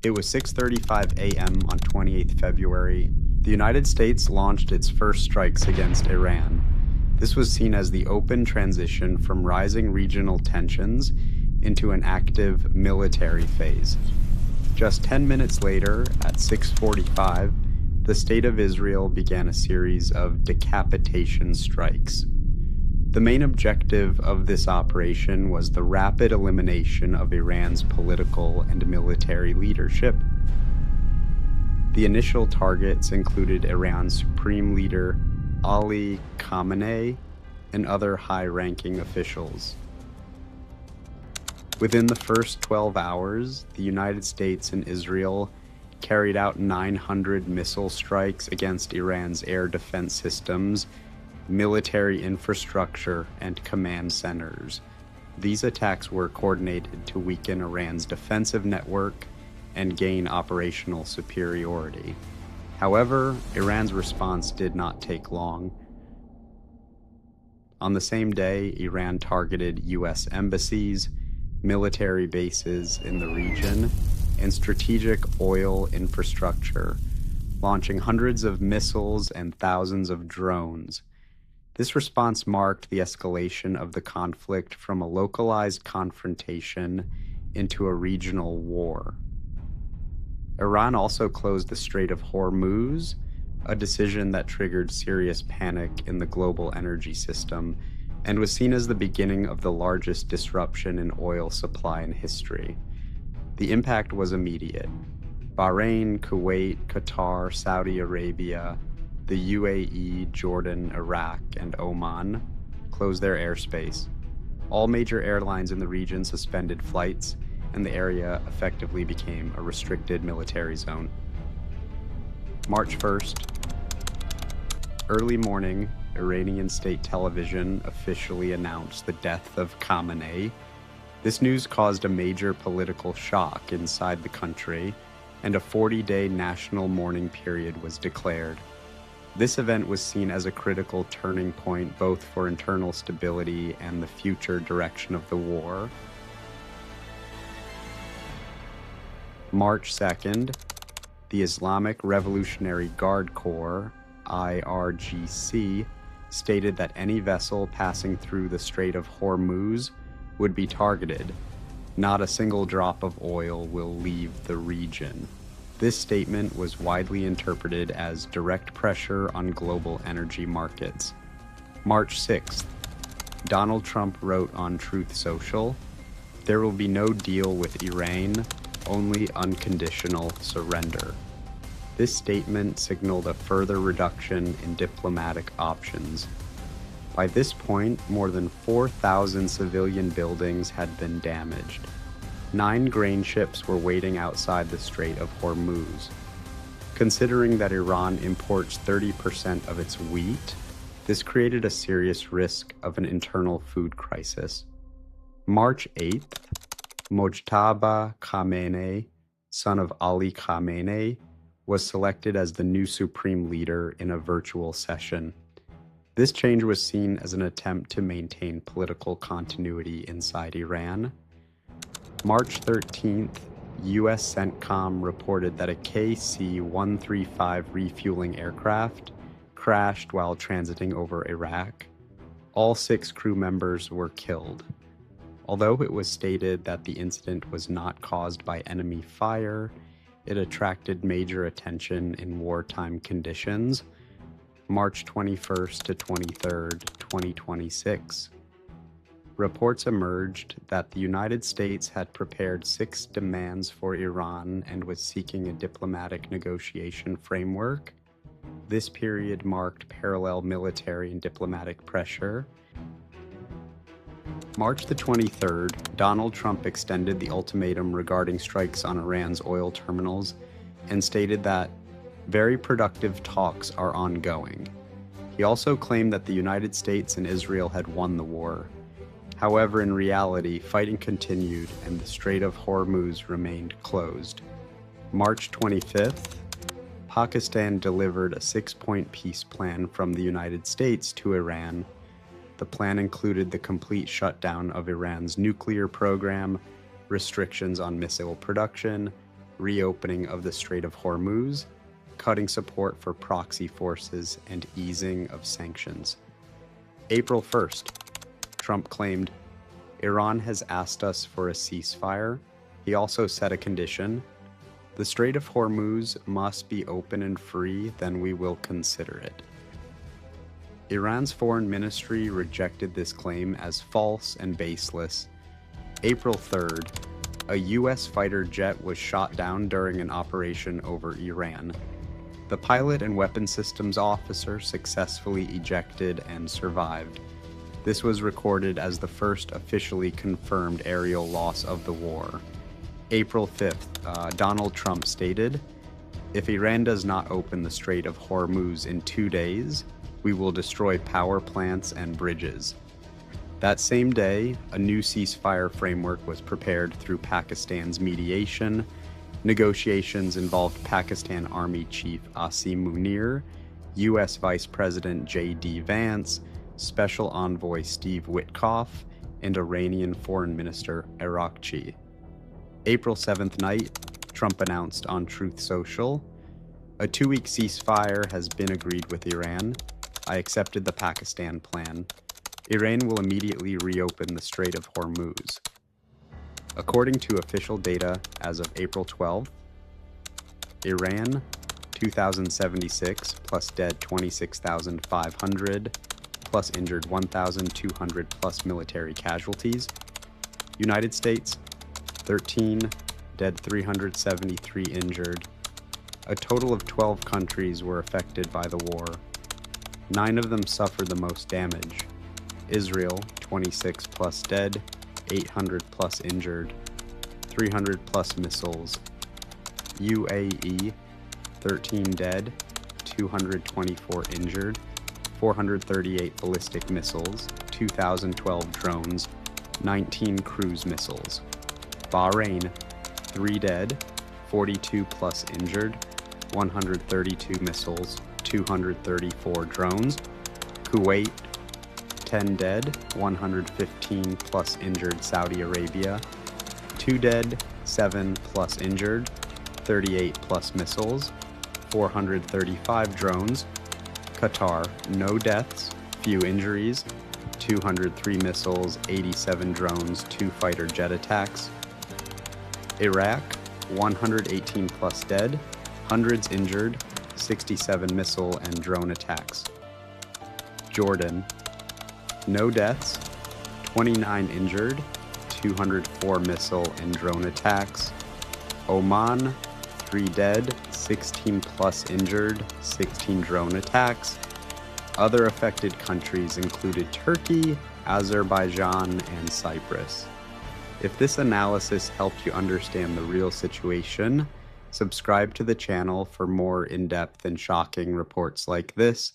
It was 6:35 a.m. on 28th February. The United States launched its first strikes against Iran. This was seen as the open transition from rising regional tensions into an active military phase. Just 10 minutes later, at 6:45, the State of Israel began a series of decapitation strikes. The main objective of this operation was the rapid elimination of Iran's political and military leadership. The initial targets included Iran's supreme leader Ali Khamenei and other high-ranking officials. Within the first 12 hours, the United States and Israel carried out 900 missile strikes against Iran's air defense systems, military infrastructure, and command centers. These attacks were coordinated to weaken Iran's defensive network and gain operational superiority. However, Iran's response did not take long. On the same day, Iran targeted U.S. embassies, military bases in the region, and strategic oil infrastructure, launching hundreds of missiles and thousands of drones. This response marked the escalation of the conflict from a localized confrontation into a regional war. Iran also closed the Strait of Hormuz, a decision that triggered serious panic in the global energy system and was seen as the beginning of the largest disruption in oil supply in history. The impact was immediate. Bahrain, Kuwait, Qatar, Saudi Arabia, the UAE, Jordan, Iraq, and Oman closed their airspace. All major airlines in the region suspended flights, and the area effectively became a restricted military zone. March 1st. Early morning, Iranian state television officially announced the death of Khamenei. This news caused a major political shock inside the country, and a 40-day national mourning period was declared. This event was seen as a critical turning point both for internal stability and the future direction of the war. March 2nd, the Islamic Revolutionary Guard Corps, IRGC, stated that any vessel passing through the Strait of Hormuz would be targeted. Not a single drop of oil will leave the region. This statement was widely interpreted as direct pressure on global energy markets. March 6th, Donald Trump wrote on Truth Social, "There will be no deal with Iran, only unconditional surrender." This statement signaled a further reduction in diplomatic options. By this point, more than 4,000 civilian buildings had been damaged. 9 grain ships were waiting outside the Strait of Hormuz. Considering that Iran imports 30% of its wheat, this created a serious risk of an internal food crisis. March 8th, Mojtaba Khamenei, son of Ali Khamenei, was selected as the new supreme leader in a virtual session. This change was seen as an attempt to maintain political continuity inside Iran. March 13th, U.S. CENTCOM reported that a KC-135 refueling aircraft crashed while transiting over Iraq. All 6 crew members were killed. Although it was stated that the incident was not caused by enemy fire, it attracted major attention in wartime conditions. March 21st to 23rd, 2026. Reports emerged that the United States had prepared 6 demands for Iran and was seeking a diplomatic negotiation framework. This period marked parallel military and diplomatic pressure. March the 23rd, Donald Trump extended the ultimatum regarding strikes on Iran's oil terminals and stated that very productive talks are ongoing. He also claimed that the United States and Israel had won the war. However, in reality, fighting continued and the Strait of Hormuz remained closed. March 25th, Pakistan delivered a 6-point peace plan from the United States to Iran. The plan included the complete shutdown of Iran's nuclear program, restrictions on missile production, reopening of the Strait of Hormuz, cutting support for proxy forces, and easing of sanctions. April 1st, Trump claimed, Iran has asked us for a ceasefire. He also set a condition. The Strait of Hormuz must be open and free, then we will consider it. Iran's foreign ministry rejected this claim as false and baseless. April 3rd, a U.S. fighter jet was shot down during an operation over Iran. The pilot and weapon systems officer successfully ejected and survived. This was recorded as the first officially confirmed aerial loss of the war. April 5th, Donald Trump stated, if Iran does not open the Strait of Hormuz in 2 days, we will destroy power plants and bridges. That same day, a new ceasefire framework was prepared through Pakistan's mediation. Negotiations involved Pakistan Army Chief Asim Munir, U.S. Vice President J.D. Vance, Special Envoy Steve Witkoff, and Iranian Foreign Minister Arakchi. April 7th night, Trump announced on Truth Social, a 2-week ceasefire has been agreed with Iran. I accepted the Pakistan plan. Iran will immediately reopen the Strait of Hormuz. According to official data as of April 12th, Iran, 2,076 plus dead 26,500 plus injured 1,200 plus military casualties. United States, 13, dead 373 injured. A total of 12 countries were affected by the war. 9 of them suffered the most damage. Israel, 26 plus dead, 800 plus injured, 300 plus missiles. UAE, 13 dead, 224 injured, 438 ballistic missiles, 2,012 drones, 19 cruise missiles. Bahrain, 3 dead, 42 plus injured, 132 missiles, 234 drones. Kuwait, 10 dead, 115 plus injured. Saudi Arabia, 2 dead, 7 plus injured, 38 plus missiles, 435 drones. Qatar, no deaths, few injuries, 203 missiles, 87 drones, 2 fighter jet attacks. Iraq, 118 plus dead, hundreds injured, 67 missile and drone attacks. Jordan, no deaths, 29 injured, 204 missile and drone attacks. Oman, 3 dead, 16 plus injured, 16 drone attacks. Other affected countries included Turkey, Azerbaijan, and Cyprus. If this analysis helped you understand the real situation, subscribe to the channel for more in-depth and shocking reports like this,